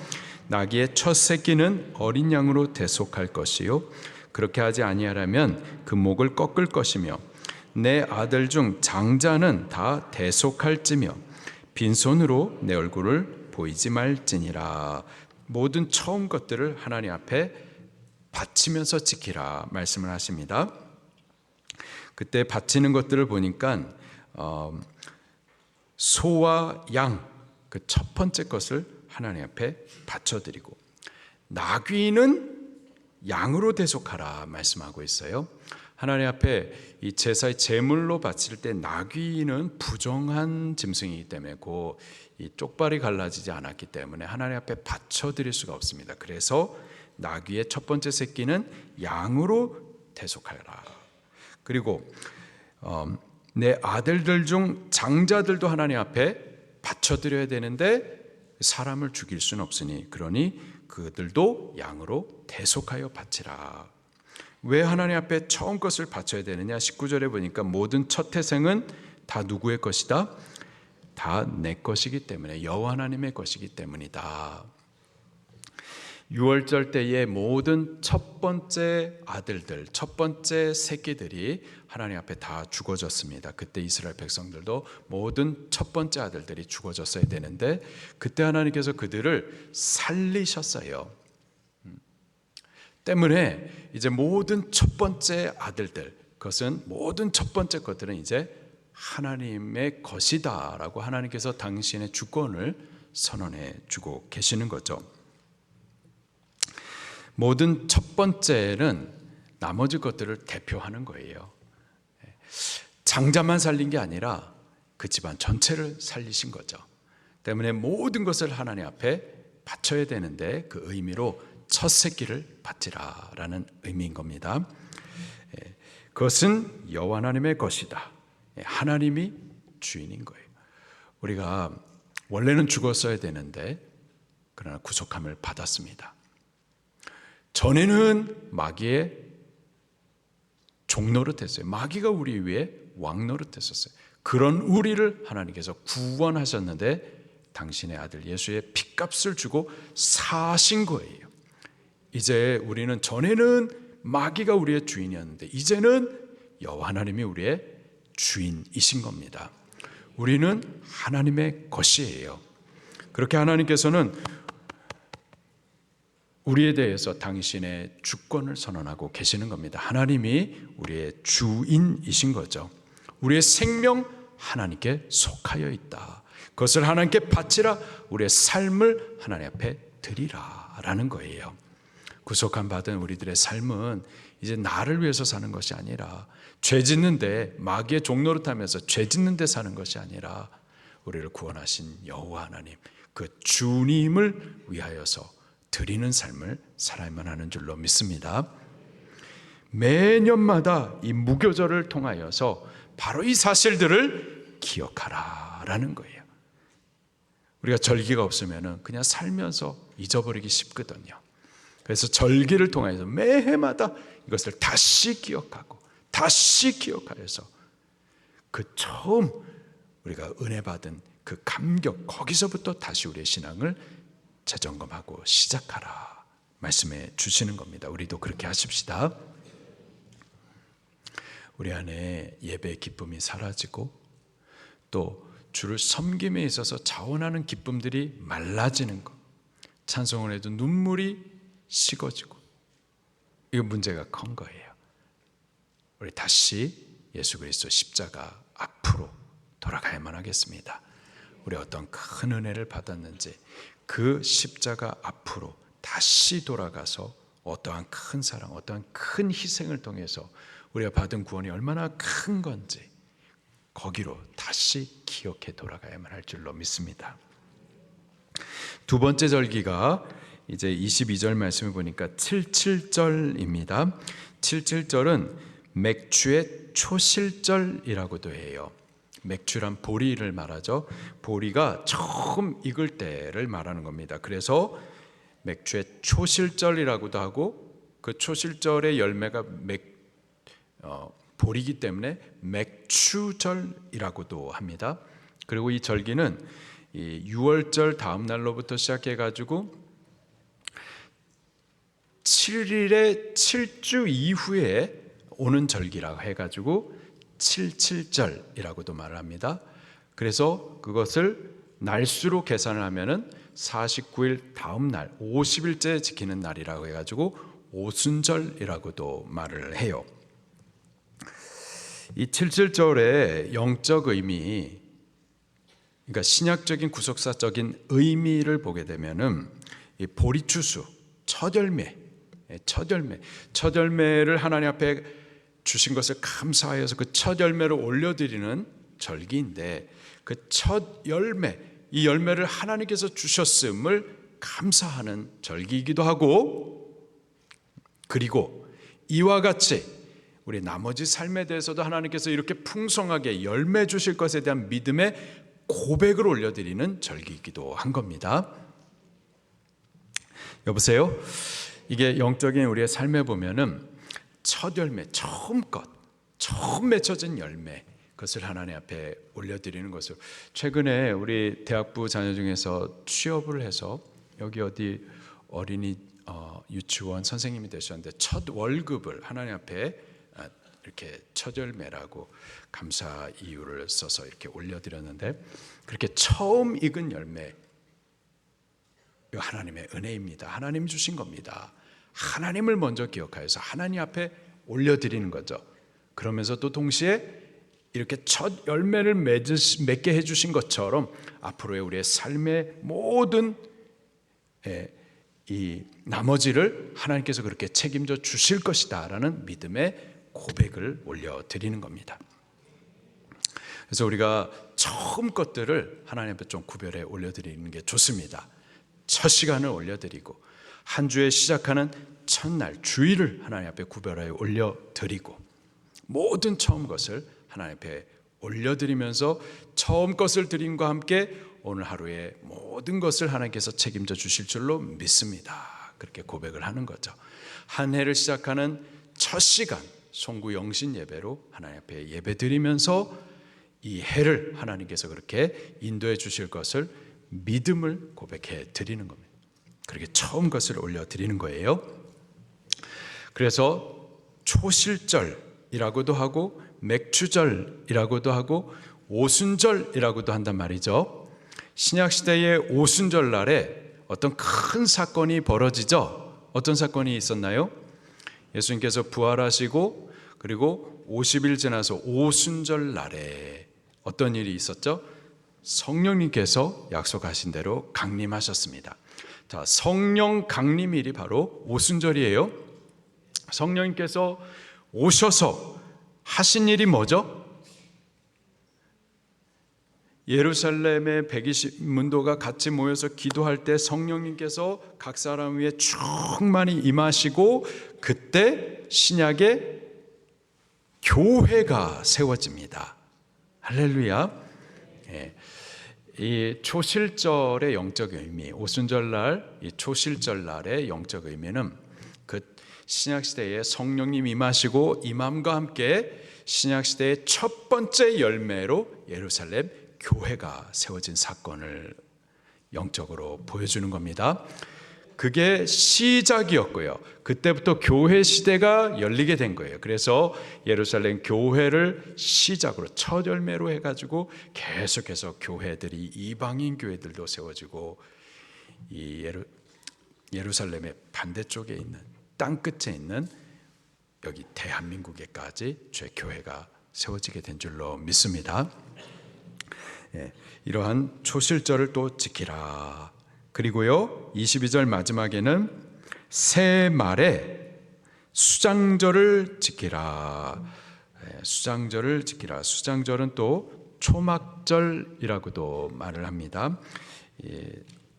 나귀의 첫 새끼는 어린 양으로 대속할 것이요 그렇게 하지 아니하라면 그 목을 꺾을 것이며 내 아들 중 장자는 다 대속할지며 빈손으로 내 얼굴을 보이지 말지니라. 모든 처음 것들을 하나님 앞에 바치면서 지키라 말씀을 하십니다. 그때 바치는 것들을 보니까 소와 양, 그 첫 번째 것을 하나님 앞에 바쳐드리고, 나귀는 양으로 대속하라 말씀하고 있어요. 하나님 앞에 이 제사의 제물로 바칠 때 나귀는 부정한 짐승이기 때문에 이 쪽발이 갈라지지 않았기 때문에 하나님 앞에 바쳐드릴 수가 없습니다. 그래서 나귀의 첫 번째 새끼는 양으로 대속하라. 그리고 내 아들들 중 장자들도 하나님 앞에 바쳐드려야 되는데 사람을 죽일 수는 없으니 그러니 그들도 양으로 대속하여 바치라. 왜 하나님 앞에 처음 것을 바쳐야 되느냐? 19절에 보니까 모든 첫 태생은 다 누구의 것이다? 다 내 것이기 때문에, 여호와 하나님의 것이기 때문이다. 유월절 때에 모든 첫 번째 아들들, 첫 번째 새끼들이 하나님 앞에 다 죽어졌습니다. 그때 이스라엘 백성들도 모든 첫 번째 아들들이 죽어졌어야 되는데 그때 하나님께서 그들을 살리셨어요. 때문에 이제 모든 첫 번째 아들들, 그것은 모든 첫 번째 것들은 이제 하나님의 것이다라고 하나님께서 당신의 주권을 선언해 주고 계시는 거죠. 모든 첫 번째는 나머지 것들을 대표하는 거예요. 장자만 살린 게 아니라 그 집안 전체를 살리신 거죠. 때문에 모든 것을 하나님 앞에 바쳐야 되는데 그 의미로 첫 새끼를 바치라라는 의미인 겁니다. 그것은 여호와 하나님의 것이다. 하나님이 주인인 거예요. 우리가 원래는 죽었어야 되는데 그러나 구속함을 받았습니다. 전에는 마귀의 종노릇했어요. 마귀가 우리 위에 왕노릇했었어요. 그런 우리를 하나님께서 구원하셨는데 당신의 아들 예수의 핏값을 주고 사신 거예요. 이제 우리는, 전에는 마귀가 우리의 주인이었는데 이제는 여호와 하나님이 우리의 주인이신 겁니다. 우리는 하나님의 것이에요. 그렇게 하나님께서는 우리에 대해서 당신의 주권을 선언하고 계시는 겁니다. 하나님이 우리의 주인이신 거죠. 우리의 생명 하나님께 속하여 있다. 그것을 하나님께 바치라. 우리의 삶을 하나님 앞에 드리라라는 거예요. 구속함 받은 우리들의 삶은 이제 나를 위해서 사는 것이 아니라, 죄 짓는데 마귀의 종노릇하면서 죄 짓는데 사는 것이 아니라 우리를 구원하신 여호와 하나님, 그 주님을 위하여서 드리는 삶을 살아야만 하는 줄로 믿습니다. 매년마다 이 무교절을 통하여서 바로 이 사실들을 기억하라라는 거예요. 우리가 절기가 없으면 그냥 살면서 잊어버리기 쉽거든요. 그래서 절기를 통해서 매해마다 이것을 다시 기억하고 다시 기억하여서 그 처음 우리가 은혜 받은 그 감격, 거기서부터 다시 우리의 신앙을 재점검하고 시작하라 말씀해 주시는 겁니다. 우리도 그렇게 하십시다. 우리 안에 예배의 기쁨이 사라지고 또 주를 섬김에 있어서 자원하는 기쁨들이 말라지는 것, 찬송을 해도 눈물이 식어지고, 이거 문제가 큰 거예요. 우리 다시 예수 그리스도 십자가 앞으로 돌아가야만 하겠습니다. 우리 어떤 큰 은혜를 받았는지 그 십자가 앞으로 다시 돌아가서 어떠한 큰 사랑, 어떠한 큰 희생을 통해서 우리가 받은 구원이 얼마나 큰 건지 거기로 다시 기억해 돌아가야만 할 줄로 믿습니다. 두 번째 절기가 이제 22절 말씀을 보니까 77절입니다. 77절은 맥추의 초실절이라고도 해요. 맥추란 보리를 말하죠. 보리가 처음 익을 때를 말하는 겁니다. 그래서 맥추의 초실절이라고도 하고, 그 초실절의 열매가 보리이기 때문에 맥추절이라고도 합니다. 그리고 이 절기는 이 6월절 다음 날로부터 시작해 가지고 7일의 7주 이후에 오는 절기라고 해가지고 77절이라고도 말을 합니다. 그래서 그것을 날수로 계산을 하면은 49일 다음 날 50일째 지키는 날이라고 해가지고 오순절이라고도 말을 해요. 이 77절의 영적 의미, 그러니까 신약적인 구속사적인 의미를 보게 되면은 이 보리추수, 첫 열매를 하나님 앞에 주신 것을 감사하여서 그 첫 열매를 올려드리는 절기인데, 그 첫 열매, 이 열매를 하나님께서 주셨음을 감사하는 절기이기도 하고, 그리고 이와 같이 우리 나머지 삶에 대해서도 하나님께서 이렇게 풍성하게 열매 주실 것에 대한 믿음의 고백을 올려드리는 절기이기도 한 겁니다. 여보세요? 이게 영적인 우리의 삶에 보면은 첫 열매, 처음 맺혀진 열매, 그것을 하나님 앞에 올려드리는 것을, 최근에 우리 대학부 자녀 중에서 취업을 해서 여기 어디 어린이 유치원 선생님이 되셨는데 첫 월급을 하나님 앞에 이렇게 첫 열매라고 감사 이유를 써서 이렇게 올려드렸는데, 그렇게 처음 익은 열매, 이거 하나님의 은혜입니다. 하나님 주신 겁니다. 하나님을 먼저 기억하여서 하나님 앞에 올려드리는 거죠. 그러면서 또 동시에 이렇게 첫 열매를 맺게 해주신 것처럼 앞으로의 우리의 삶의 모든 이 나머지를 하나님께서 그렇게 책임져 주실 것이다 라는 믿음의 고백을 올려드리는 겁니다. 그래서 우리가 처음 것들을 하나님 앞에 좀 구별해 올려드리는 게 좋습니다. 첫 시간을 올려드리고, 한 주에 시작하는 첫날 주일을 하나님 앞에 구별하여 올려드리고, 모든 처음 것을 하나님 앞에 올려드리면서 처음 것을 드림과 함께 오늘 하루의 모든 것을 하나님께서 책임져 주실 줄로 믿습니다. 그렇게 고백을 하는 거죠. 한 해를 시작하는 첫 시간 송구 영신 예배로 하나님 앞에 예배드리면서 이 해를 하나님께서 그렇게 인도해 주실 것을 믿음을 고백해 드리는 겁니다. 그렇게 처음 것을 올려드리는 거예요. 그래서 초실절이라고도 하고 맥추절이라고도 하고 오순절이라고도 한단 말이죠. 신약시대의 오순절 날에 어떤 큰 사건이 벌어지죠. 어떤 사건이 있었나요? 예수님께서 부활하시고 그리고 50일 지나서 오순절 날에 어떤 일이 있었죠? 성령님께서 약속하신 대로 강림하셨습니다. 자, 성령 강림일이 바로 오순절이에요. 성령님께서 오셔서 하신 일이 뭐죠? 예루살렘의 120문도가 같이 모여서 기도할 때 성령님께서 각 사람 위에 충만히 임하시고, 그때 신약의 교회가 세워집니다. 할렐루야. 이 초실절의 영적 의미, 오순절날 이 초실절날의 영적 의미는 그 신약시대에 성령님 임하시고 임함과 함께 신약시대의 첫 번째 열매로 예루살렘 교회가 세워진 사건을 영적으로 보여주는 겁니다. 그게 시작이었고요. 그때부터 교회 시대가 열리게 된 거예요. 그래서 예루살렘 교회를 시작으로 첫 열매로 해가지고 계속해서 교회들이, 이방인 교회들도 세워지고, 이 예루살렘의 반대쪽에 있는 땅 끝에 있는 여기 대한민국에까지 주의 교회가 세워지게 된 줄로 믿습니다. 이러한 초실절을 또 지키라. 그리고요 22절 마지막에는 새 말에 수장절을 지키라. 수장절을 지키라. 수장절은 또 초막절이라고도 말을 합니다.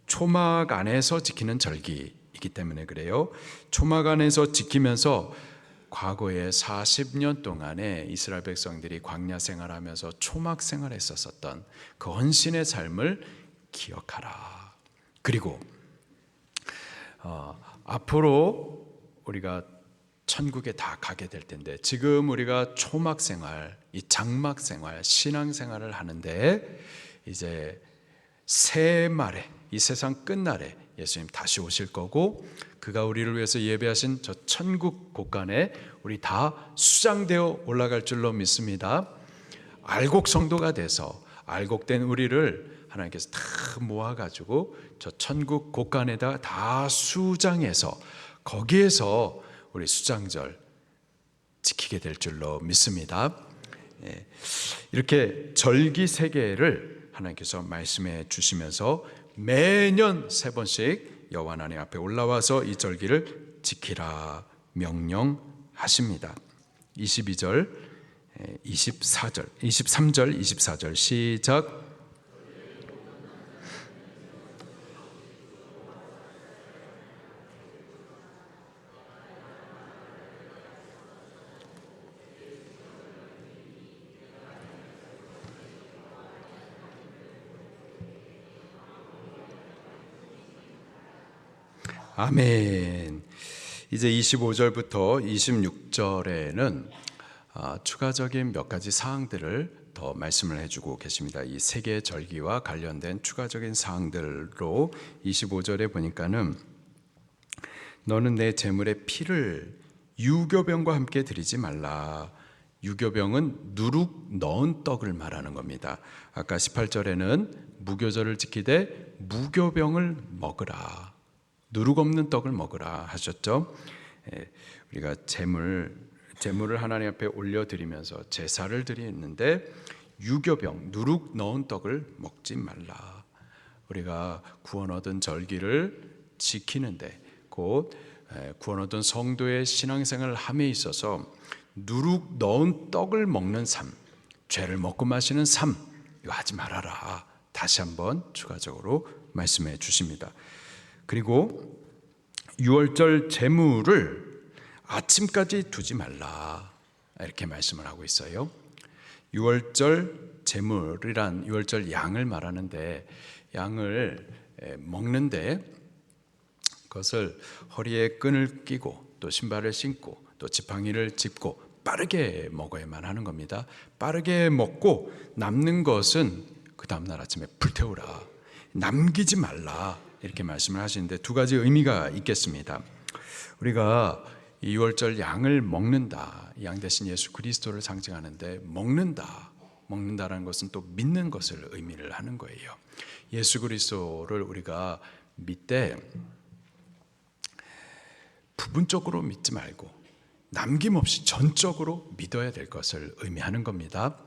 초막 안에서 지키는 절기이기 때문에 그래요. 초막 안에서 지키면서 과거에 40년 동안에 이스라엘 백성들이 광야 생활하면서 초막 생활했었던 그 헌신의 삶을 기억하라. 그리고 앞으로 우리가 천국에 다 가게 될 텐데, 지금 우리가 초막 생활, 이 장막 생활, 신앙 생활을 하는데, 이제 새말에, 이 세상 끝날에 예수님 다시 오실 거고, 그가 우리를 위해서 예배하신 저 천국 곳간에 우리 다 수장되어 올라갈 줄로 믿습니다. 알곡 성도가 돼서 알곡된 우리를 하나님께서 다 모아가지고 저 천국 곳간에다 다 수장해서 거기에서 우리 수장절 지키게 될 줄로 믿습니다. 이렇게 절기 세 개를 하나님께서 말씀해 주시면서 매년 3번씩 여호와 하나님 앞에 올라와서 이 절기를 지키라 명령하십니다. 22절, 24절, 23절, 24절 시작. 아멘. 이제 25절부터 26절에는 추가적인 몇 가지 사항들을 더 말씀을 해주고 계십니다. 이 세 개의 절기와 관련된 추가적인 사항들로 25절에 보니까는 너는 내 제물의 피를 유교병과 함께 드리지 말라. 유교병은 누룩 넣은 떡을 말하는 겁니다. 아까 18절에는 무교절을 지키되 무교병을 먹으라. 누룩 없는 떡을 먹으라 하셨죠. 우리가 제물을 하나님 앞에 올려드리면서 제사를 드리는데 유교병, 누룩 넣은 떡을 먹지 말라. 우리가 구원 얻은 절기를 지키는데 곧 구원 얻은 성도의 신앙생활을 함에 있어서 누룩 넣은 떡을 먹는 삶, 죄를 먹고 마시는 삶, 이거 하지 말아라. 다시 한번 추가적으로 말씀해 주십니다. 그리고 유월절 제물을 아침까지 두지 말라 이렇게 말씀을 하고 있어요. 유월절 제물이란 유월절 양을 말하는데 양을 먹는데 그것을 허리에 끈을 끼고 또 신발을 신고 또 지팡이를 짚고 빠르게 먹어야만 하는 겁니다. 빠르게 먹고 남는 것은 그 다음날 아침에 불태우라. 남기지 말라. 이렇게 말씀을 하시는데 두 가지 의미가 있겠습니다. 우리가 이 유월절 양을 먹는다, 양 대신 예수 그리스도를 상징하는데 먹는다라는 것은 또 믿는 것을 의미를 하는 거예요. 예수 그리스도를 우리가 믿되 부분적으로 믿지 말고 남김없이 전적으로 믿어야 될 것을 의미하는 겁니다.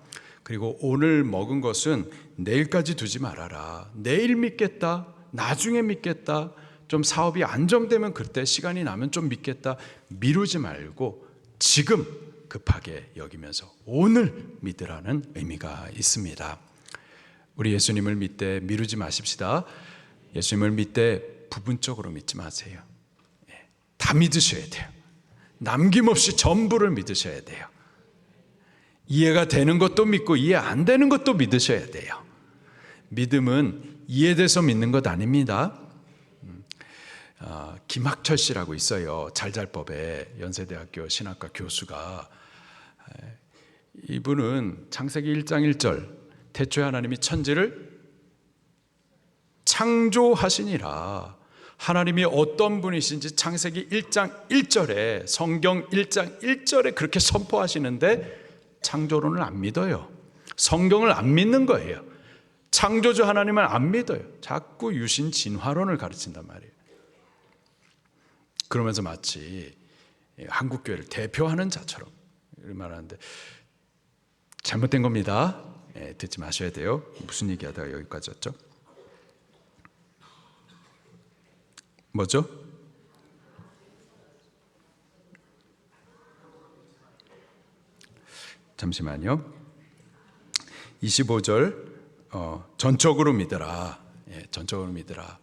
그리고 오늘 먹은 것은 내일까지 두지 말아라. 내일 믿겠다, 나중에 믿겠다, 좀 사업이 안정되면 그때 시간이 나면 좀 믿겠다, 미루지 말고 지금 급하게 여기면서 오늘 믿으라는 의미가 있습니다. 우리 예수님을 믿되 미루지 마십시다. 예수님을 믿되 부분적으로 믿지 마세요. 다 믿으셔야 돼요. 남김없이 전부를 믿으셔야 돼요. 이해가 되는 것도 믿고 이해 안 되는 것도 믿으셔야 돼요. 믿음은 이해돼서 믿는 것 아닙니다. 김학철 씨라고 있어요. 잘잘법에 연세대학교 신학과 교수가. 이분은 창세기 1장 1절 태초에 하나님이 천지를 창조하시니라. 하나님이 어떤 분이신지 창세기 1장 1절에 성경 1장 1절에 그렇게 선포하시는데 창조론을 안 믿어요. 성경을 안 믿는 거예요. 창조주 하나님을 안 믿어요. 자꾸 유신 진화론을 가르친단 말이에요. 그러면서 마치 한국교회를 대표하는 자처럼 말하는데 잘못된 겁니다. 듣지 마셔야 돼요. 무슨 얘기하다가 여기까지 왔죠? 뭐죠? 잠시만요. 25절 전적으로 믿으라. 전적으로 믿으라.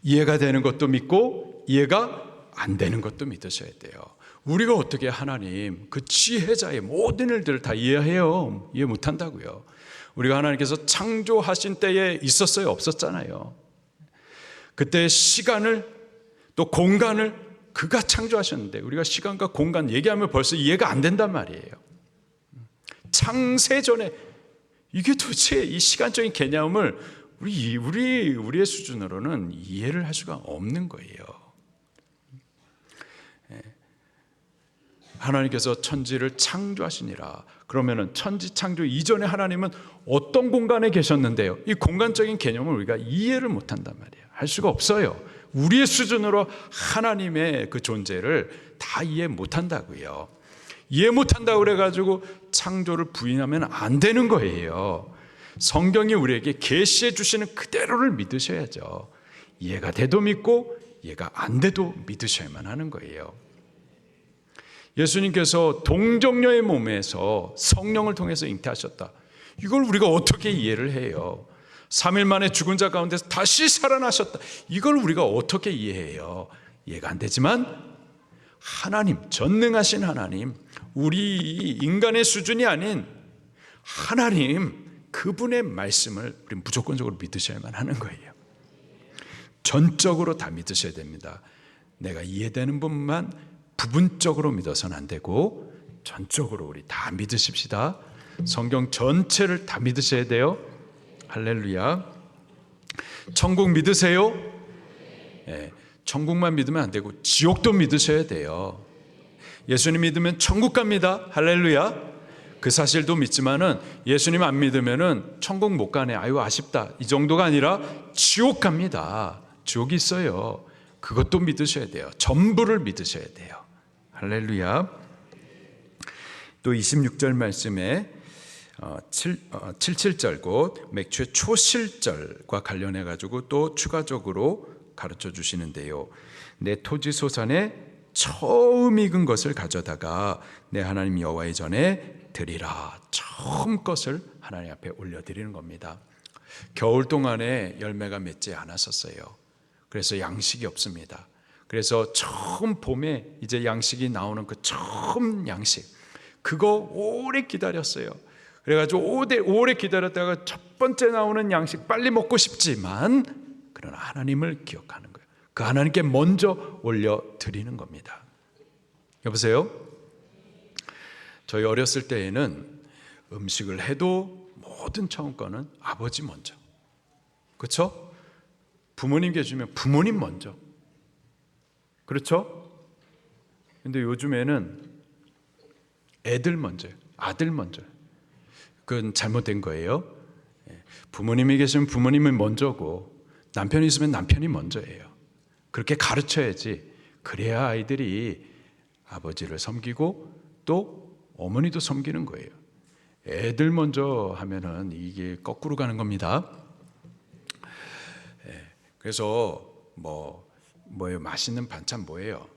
이해가 되는 것도 믿고 이해가 안 되는 것도 믿으셔야 돼요. 우리가 어떻게 하나님 그 지혜자의 모든 일들을 다 이해해요? 이해 못한다고요. 우리가 하나님께서 창조하신 때에 있었어요? 없었잖아요. 그때 시간을 또 공간을 그가 창조하셨는데 우리가 시간과 공간 얘기하면 벌써 이해가 안 된단 말이에요. 창세전에 이게 도대체 이 시간적인 개념을 우리의 수준으로는 이해를 할 수가 없는 거예요. 하나님께서 천지를 창조하시니라. 그러면은 천지 창조 이전에 하나님은 어떤 공간에 계셨는데요? 이 공간적인 개념을 우리가 이해를 못한단 말이에요. 할 수가 없어요. 우리의 수준으로 하나님의 그 존재를 다 이해 못한다고요. 이해 못한다고 그래가지고 창조를 부인하면 안 되는 거예요. 성경이 우리에게 계시해 주시는 그대로를 믿으셔야죠. 이해가 돼도 믿고 이해가 안 돼도 믿으셔야만 하는 거예요. 예수님께서 동정녀의 몸에서 성령을 통해서 잉태하셨다. 이걸 우리가 어떻게 이해를 해요? 3일 만에 죽은 자 가운데서 다시 살아나셨다. 이걸 우리가 어떻게 이해해요? 이해가 안 되지만 하나님, 전능하신 하나님, 우리 인간의 수준이 아닌 하나님, 그분의 말씀을 우리 무조건적으로 믿으셔야만 하는 거예요. 전적으로 다 믿으셔야 됩니다. 내가 이해되는 부분만 부분적으로 믿어서는 안 되고 전적으로 우리 다 믿으십시다. 성경 전체를 다 믿으셔야 돼요. 할렐루야. 천국 믿으세요? 네, 천국만 믿으면 안 되고 지옥도 믿으셔야 돼요. 예수님 믿으면 천국 갑니다. 할렐루야. 그 사실도 믿지만은 예수님 안 믿으면은 천국 못 가네. 아유 아쉽다. 이 정도가 아니라 지옥 갑니다. 지옥이 있어요. 그것도 믿으셔야 돼요. 전부를 믿으셔야 돼요. 할렐루야. 또 26절 말씀에 77절 곧 맥주의 초실절과 관련해 가지고 또 추가적으로 가르쳐 주시는데요. 내 토지 소산에 처음 익은 것을 가져다가 내 하나님 여호와의 전에 드리라. 처음 것을 하나님 앞에 올려드리는 겁니다. 겨울 동안에 열매가 맺지 않았었어요. 그래서 양식이 없습니다. 그래서 처음 봄에 이제 양식이 나오는 그 처음 양식, 그거 오래 기다렸어요. 그래가지고 오래 기다렸다가 첫 번째 나오는 양식 빨리 먹고 싶지만 그러나 하나님을 기억하는 거예요. 그 하나님께 먼저 올려드리는 겁니다. 여보세요? 저희 어렸을 때에는 음식을 해도 모든 처음 거는 아버지 먼저, 그렇죠? 부모님께 주면 부모님 먼저, 그렇죠? 근데 요즘에는 애들 먼저, 아들 먼저. 그건 잘못된 거예요. 부모님이 계시면 부모님이 먼저고 남편이 있으면 남편이 먼저예요. 그렇게 가르쳐야지. 그래야 아이들이 아버지를 섬기고 또 어머니도 섬기는 거예요. 애들 먼저 하면은 이게 거꾸로 가는 겁니다. 그래서 뭐예요? 맛있는 반찬 뭐예요?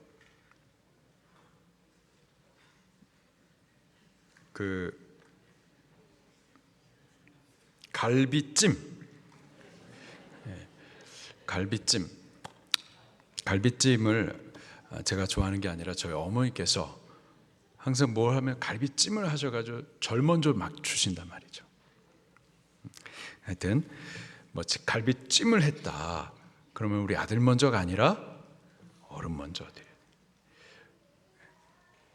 그 갈비찜. 갈비찜을 제가 좋아하는 게 아니라 저희 어머니께서 항상 뭘 하면 갈비찜을 하셔가지고 절 먼저 막 주신단 말이죠. 하여튼 갈비찜을 했다. 그러면 우리 아들 먼저가 아니라 어른 먼저 드려요.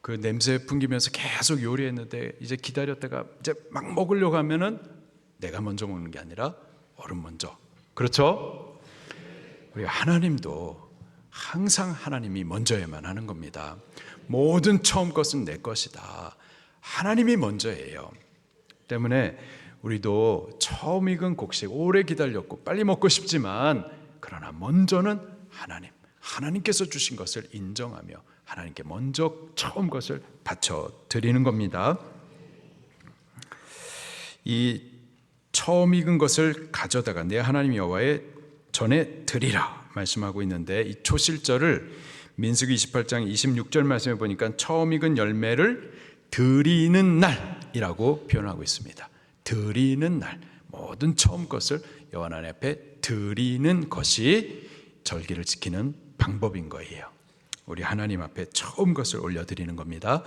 그 냄새 풍기면서 계속 요리했는데 이제 기다렸다가 이제 막 먹으려고 하면은 내가 먼저 먹는 게 아니라 어른 먼저. 그렇죠? 우리 하나님도 항상 하나님이 먼저야만 하는 겁니다. 모든 처음 것은 내 것이다. 하나님이 먼저예요. 때문에 우리도 처음 익은 곡식 오래 기다렸고 빨리 먹고 싶지만 그러나 먼저는 하나님께서 주신 것을 인정하며 하나님께 먼저 처음 것을 바쳐 드리는 겁니다. 이 처음 익은 것을 가져다가 내 하나님 여호와의 전에 드리라 말씀하고 있는데, 이 초실절을 민수기 28장 26절 말씀에 보니까 처음 익은 열매를 드리는 날이라고 표현하고 있습니다. 드리는 날, 모든 처음 것을 여호와 하나님 앞에 드리는 것이 절기를 지키는 방법인 거예요. 우리 하나님 앞에 처음 것을 올려드리는 겁니다.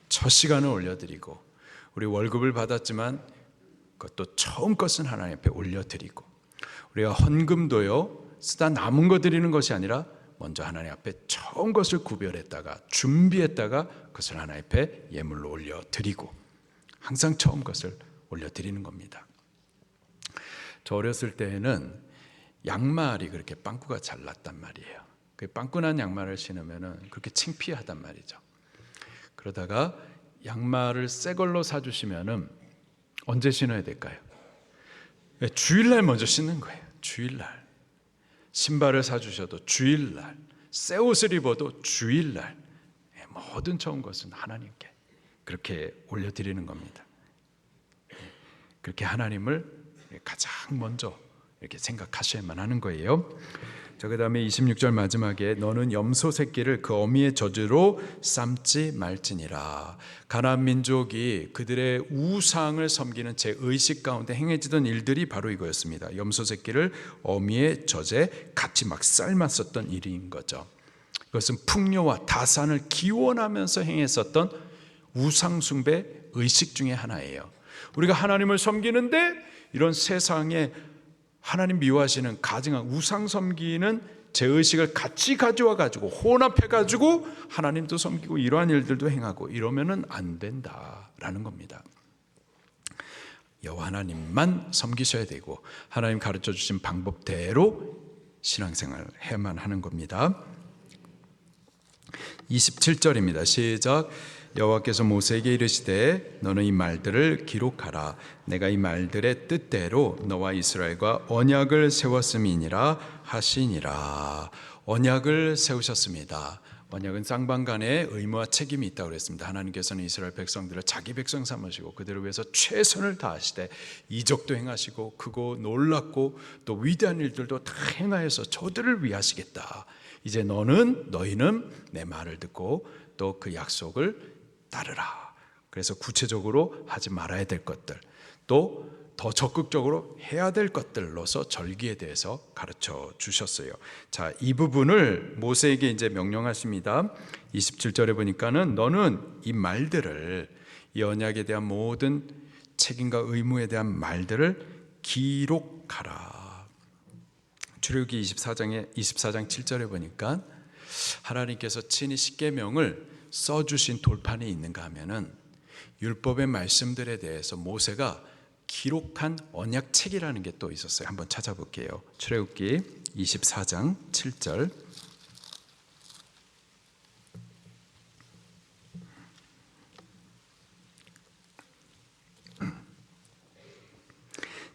첫 시간을 올려드리고, 우리 월급을 받았지만 그것도 처음 것은 하나님 앞에 올려드리고, 우리가 헌금도요 쓰다 남은 거 드리는 것이 아니라 먼저 하나님 앞에 처음 것을 구별했다가 준비했다가 그것을 하나님 앞에 예물로 올려드리고, 항상 처음 것을 올려드리는 겁니다. 저 어렸을 때에는 양말이 그렇게 빵꾸가 잘 났단 말이에요. 그 빵꾸 난 양말을 신으면 그렇게 창피하단 말이죠. 그러다가 양말을 새 걸로 사주시면 언제 신어야 될까요? 주일날 먼저 신는 거예요. 주일날. 신발을 사주셔도 주일날, 새 옷을 입어도 주일날, 모든 좋은 것은 하나님께 그렇게 올려드리는 겁니다. 그렇게 하나님을 가장 먼저 이렇게 생각하셔야만 하는 거예요. 자, 그 다음에 26절 마지막에 너는 염소 새끼를 그 어미의 저주로 삼지 말지니라. 가나안 민족이 그들의 우상을 섬기는 제 의식 가운데 행해지던 일들이 바로 이거였습니다. 염소 새끼를 어미의 젖에 같이 막 삶았었던 일인 거죠. 이것은 풍요와 다산을 기원하면서 행했었던 우상 숭배 의식 중에 하나예요. 우리가 하나님을 섬기는데 이런 세상에 하나님 미워하시는 가증한 우상 섬기는 제의식을 같이 가져와 가지고 혼합해 가지고 하나님도 섬기고 이러한 일들도 행하고 이러면은 안 된다라는 겁니다. 여호와 하나님만 섬기셔야 되고 하나님 가르쳐 주신 방법대로 신앙생활을 해야만 하는 겁니다. 27절입니다. 시작. 여호와께서 모세에게 이르시되 너는 이 말들을 기록하라. 내가 이 말들의 뜻대로 너와 이스라엘과 언약을 세웠음이니라 하시니라. 언약을 세우셨습니다. 언약은 쌍방간에 의무와 책임이 있다고 그랬습니다. 하나님께서는 이스라엘 백성들을 자기 백성 삼으시고 그들을 위해서 최선을 다하시되 이적도 행하시고 크고 놀랍고 또 위대한 일들도 다 행하여서 저들을 위하시겠다. 이제 너희는 내 말을 듣고 또 그 약속을 따르라. 그래서 구체적으로 하지 말아야 될 것들, 또 더 적극적으로 해야 될 것들로서 절기에 대해서 가르쳐 주셨어요. 자, 이 부분을 모세에게 이제 명령하십니다. 27절에 보니까는 너는 이 말들을, 이 언약에 대한 모든 책임과 의무에 대한 말들을 기록하라. 출애굽기 24장 7절에 보니까 하나님께서 친히 십계명을 써주신 돌판이 있는가 하면은 율법의 말씀들에 대해서 모세가 기록한 언약책이라는 게 또 있었어요. 한번 찾아볼게요. 출애굽기 24장 7절.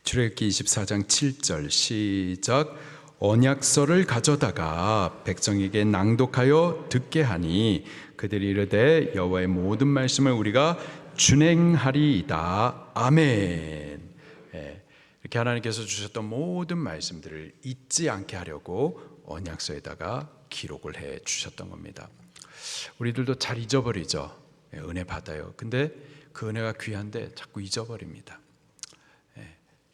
출애굽기 24장 7절 시작. 언약서를 가져다가 백성에게 낭독하여 듣게 하니 그들이 이르되 여호와의 모든 말씀을 우리가 준행하리이다. 아멘. 이렇게 하나님께서 주셨던 모든 말씀들을 잊지 않게 하려고 언약서에다가 기록을 해 주셨던 겁니다. 우리들도 잘 잊어버리죠. 은혜 받아요. 근데 그 은혜가 귀한데 자꾸 잊어버립니다.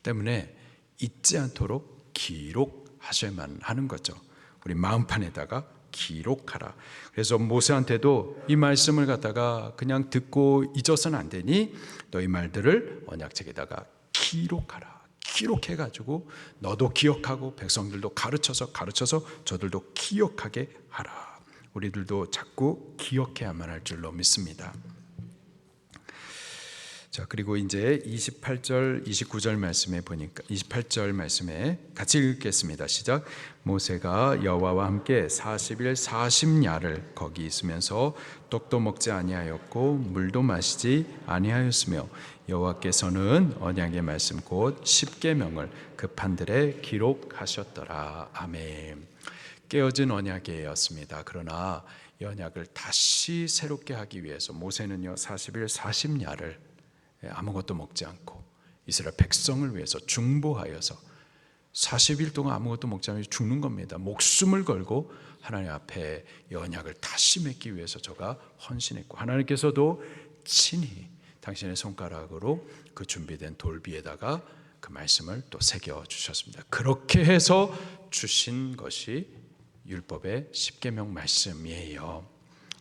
때문에 잊지 않도록 기록하셔야만 하는 거죠. 우리 마음판에다가 기록하라. 그래서 모세한테도 이 말씀을 갖다가 그냥 듣고 잊어서는 안 되니 너희 말들을 언약책에다가 기록하라. 기록해가지고 너도 기억하고 백성들도 가르쳐서 저들도 기억하게 하라. 우리들도 자꾸 기억해야만 할 줄로 믿습니다. 자, 그리고 이제 28절, 29절 말씀에 보니까 28절 말씀에 같이 읽겠습니다. 시작. 모세가 여호와와 함께 40일 40야를 거기 있으면서 떡도 먹지 아니하였고 물도 마시지 아니하였으며 여호와께서는 언약의 말씀 곧 십계명을 그 판들에 기록하셨더라. 아멘. 깨어진 언약이었습니다. 그러나 이 언약을 다시 새롭게 하기 위해서 모세는요 40일 40야를 아무것도 먹지 않고 이스라엘 백성을 위해서 중보하여서 40일 동안 아무것도 먹지 않으면 죽는 겁니다. 목숨을 걸고 하나님 앞에 언약을 다시 맺기 위해서 저가 헌신했고 하나님께서도 친히 당신의 손가락으로 그 준비된 돌비에다가 그 말씀을 또 새겨 주셨습니다. 그렇게 해서 주신 것이 율법의 십계명 말씀이에요.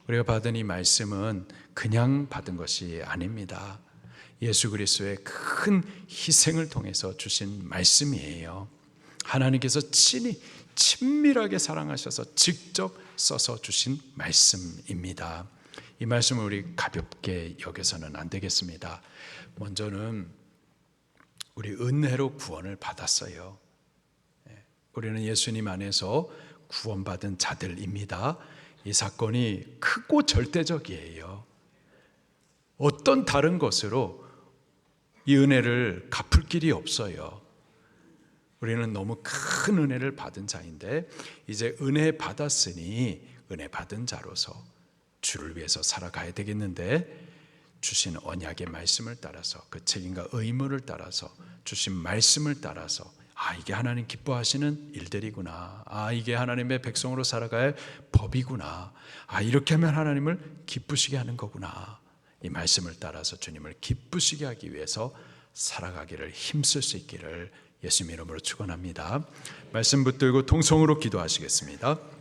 우리가 받은 이 말씀은 그냥 받은 것이 아닙니다. 예수 그리스도의 큰 희생을 통해서 주신 말씀이에요. 하나님께서 친히 친밀하게 사랑하셔서 직접 써서 주신 말씀입니다. 이 말씀을 우리 가볍게 여겨서는 안 되겠습니다. 먼저는 우리 은혜로 구원을 받았어요. 우리는 예수님 안에서 구원받은 자들입니다. 이 사건이 크고 절대적이에요. 어떤 다른 것으로 이 은혜를 갚을 길이 없어요. 우리는 너무 큰 은혜를 받은 자인데 이제 은혜 받았으니 은혜 받은 자로서 주를 위해서 살아가야 되겠는데, 주신 언약의 말씀을 따라서 그 책임과 의무를 따라서 주신 말씀을 따라서 이게 하나님 기뻐하시는 일들이구나, 이게 하나님의 백성으로 살아가야 할 법이구나, 이렇게 하면 하나님을 기쁘시게 하는 거구나, 이 말씀을 따라서 주님을 기쁘시게 하기 위해서 살아가기를 힘쓸 수 있기를 예수님 이름으로 축원합니다. 말씀 붙들고 통성으로 기도하시겠습니다.